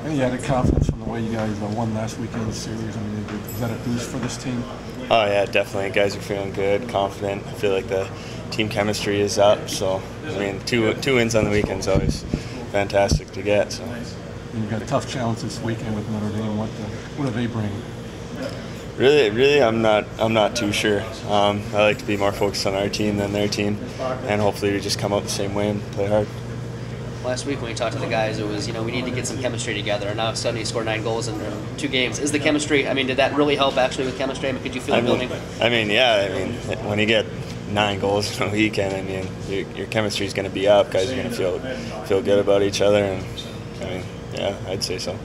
Any added confidence from the way you guys won last weekend's series? I mean, is that a boost for this team? Oh yeah, definitely. Guys are feeling good, confident. I feel like the team chemistry is up. So I mean, two wins on the weekend is always fantastic to get. So. And you've got a tough challenge this weekend with Notre Dame. What do they bring? Really, I'm not too sure. I like to be more focused on our team than their team, and hopefully we just come out the same way and play hard. Last week when we talked to the guys, it was, we need to get some chemistry together. And now suddenly you score 9 goals in 2 games. Is the chemistry, I mean, did that really help actually with chemistry? I mean, could you feel it building? Yeah. When you get 9 goals in a weekend, I mean, your chemistry is going to be up. Guys are going to feel good about each other, and I mean, yeah, I'd say so.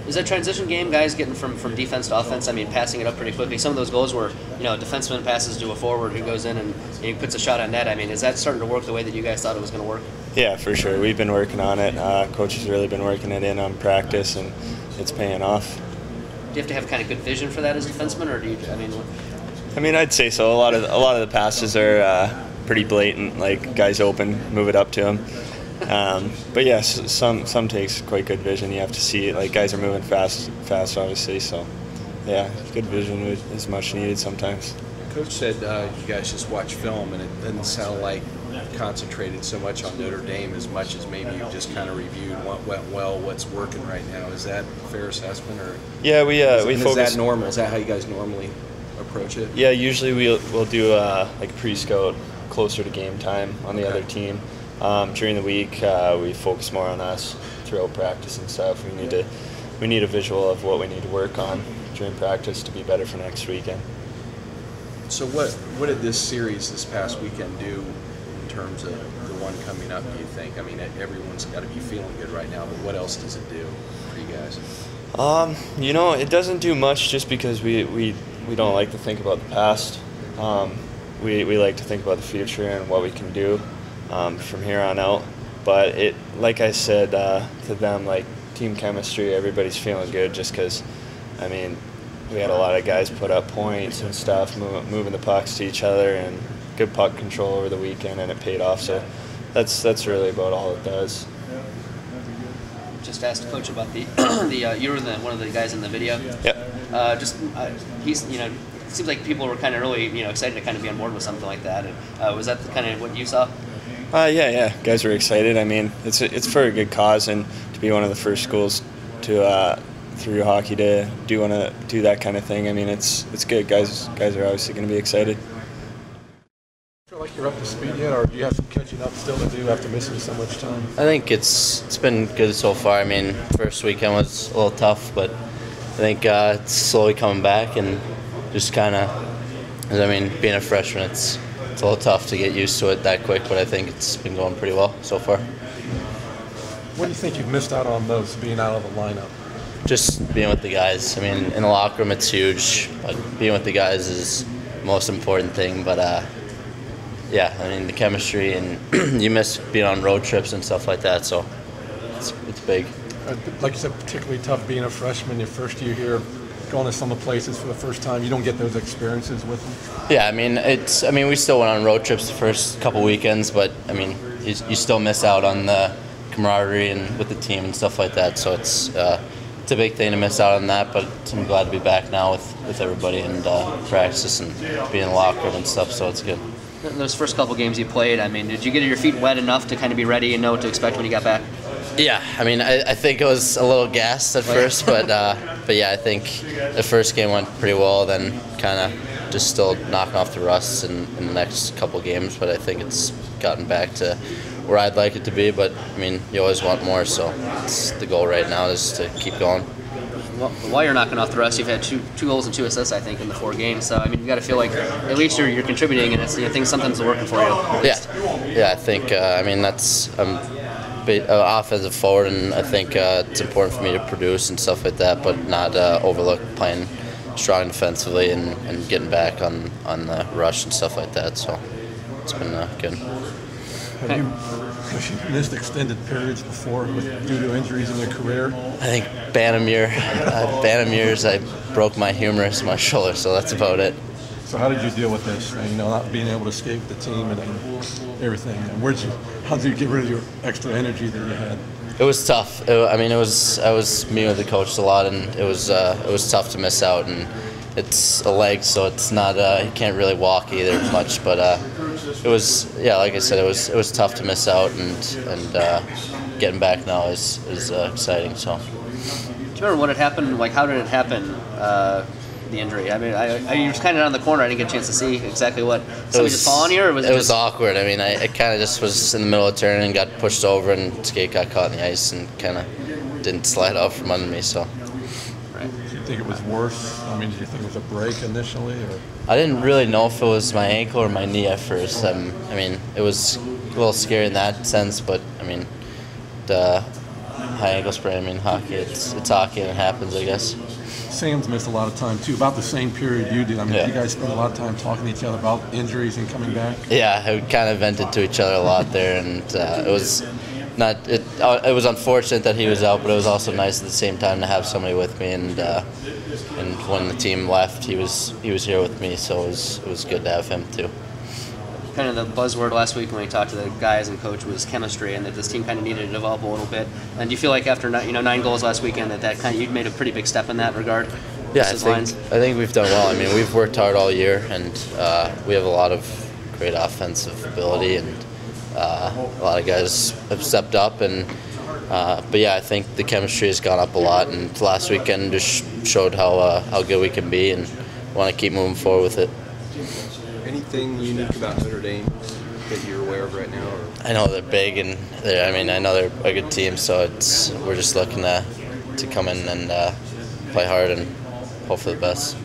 Is that transition game, guys getting from defense to offense? I mean, passing it up pretty quickly. Some of those goals were, defenseman passes to a forward who goes in and he puts a shot on net. I mean, is that starting to work the way that you guys thought it was going to work? Yeah, for sure. We've been working on it. Coach has really been working it in on practice, and it's paying off. Do you have to have kind of good vision for that as a defenseman, or do you? I mean, I'd say so. A lot of the passes are pretty blatant. Like guys open, move it up to them. But yes, some takes quite good vision. You have to see it. Like guys are moving fast, obviously. So, yeah, good vision is much needed sometimes. Coach said you guys just watch film, and it doesn't sound like concentrated so much on Notre Dame as much as maybe you just kind of reviewed what went well, what's working right now. Is that a fair assessment, or? Yeah, we focus. Is that normal? Is that how you guys normally approach it? Yeah, usually we'll do like pre-scout closer to game time on the other team. During the week, we focus more on us throughout practice and stuff. We need a visual of what we need to work on during practice to be better for next weekend. So what did this series this past weekend do in terms of the one coming up, do you think? I mean, everyone's got to be feeling good right now, but what else does it do for you guys? It doesn't do much just because we don't like to think about the past. We like to think about the future and what we can do from here on out. But like I said to them, like team chemistry, everybody's feeling good just because, I mean, we had a lot of guys put up points and stuff, moving the pucks to each other, and good puck control over the weekend, and it paid off. So that's really about all it does. Just asked Coach about the you were one of the guys in the video. Yep. He's it seems like people were kind of really excited to kind of be on board with something like that. And was that kind of what you saw? Yeah. Guys were excited. I mean, it's for a good cause, and to be one of the first schools to through hockey to do that kind of thing. I mean, it's good. Guys are obviously going to be excited. Feel like you're up to speed yet, or do you have some catching up still to do after missing so much time? I think it's been good so far. I mean, first weekend was a little tough, but I think it's slowly coming back, and just kind of, being a freshman, it's a little tough to get used to it that quick, but I think it's been going pretty well so far. What do you think you've missed out on most, being out of the lineup? Just being with the guys. I mean, in the locker room it's huge, but being with the guys is the most important thing. But the chemistry, and you miss being on road trips and stuff like that, so it's big. Like you said, particularly tough being a freshman, your first year here, going to some of the places for the first time. You don't get those experiences with them? Yeah, we still went on road trips the first couple weekends, but you still miss out on the camaraderie and with the team and stuff like that, so it's a big thing to miss out on that, but I'm glad to be back now with everybody and practice and being in the locker room and stuff, so it's good. In those first couple games you played, did you get your feet wet enough to kind of be ready and know what to expect when you got back? Yeah, I think it was a little gassed at first, but yeah, I think the first game went pretty well, then kind of just still knocking off the rust in the next couple games, but I think it's gotten back to where I'd like it to be, but you always want more, so it's the goal right now is to keep going. Well, while you're knocking off the rest, you've had two goals and 2 assists, I think, in the 4 games. So you got to feel like at least you're contributing, and things something's working for you. Yeah. I think that's offensive forward, and I think it's important for me to produce and stuff like that, but not overlook playing strong defensively and getting back on the rush and stuff like that. So it's been good. Have you missed extended periods before due to injuries in your career? I think Bannermere's I broke my humerus in my shoulder, so that's about it. So how did you deal with this? Not being able to escape the team and everything. And how did you get rid of your extra energy that you had? It was tough. I mean, I was meeting with the coach a lot, and it was tough to miss out. And it's a leg, so it's not he can't really walk either much. But it was, yeah, like I said, it was tough to miss out, and getting back now is exciting. So. Do you remember what had happened? Like, how did it happen? The injury. I mean, you was kind of on the corner. I didn't get a chance to see exactly what. Somebody just fall on you, or was it? It was awkward. I mean, I kind of just was in the middle of turning and got pushed over, and skate got caught in the ice and kind of didn't slide out from under me. So. Right. Do you think it was worse? I mean, do you think it was a break initially, or? I didn't really know if it was my ankle or my knee at first. I mean, it was a little scary in that sense, but I mean, the high ankle sprain. I mean, hockey. It's hockey, and it happens, I guess. Sam's missed a lot of time too. About the same period you did. I mean, yeah. You guys spent a lot of time talking to each other about injuries and coming back. Yeah, we kind of vented to each other a lot there, and it was not. It was unfortunate that he was out, but it was also nice at the same time to have somebody with me. And when the team left, he was here with me, so it was good to have him too. Kind of the buzzword last week when we talked to the guys and coach was chemistry, and that this team kind of needed to develop a little bit. And do you feel like after 9 goals last weekend that kind of you made a pretty big step in that regard? Yeah, I think we've done well. I mean, we've worked hard all year, and we have a lot of great offensive ability, and a lot of guys have stepped up. And but yeah, I think the chemistry has gone up a lot, and last weekend just showed how good we can be, and want to keep moving forward with it. Anything unique about Notre Dame that you're aware of right now? Or? I know they're big, and I know they're a good team. So we're just looking to come in and play hard and hope for the best.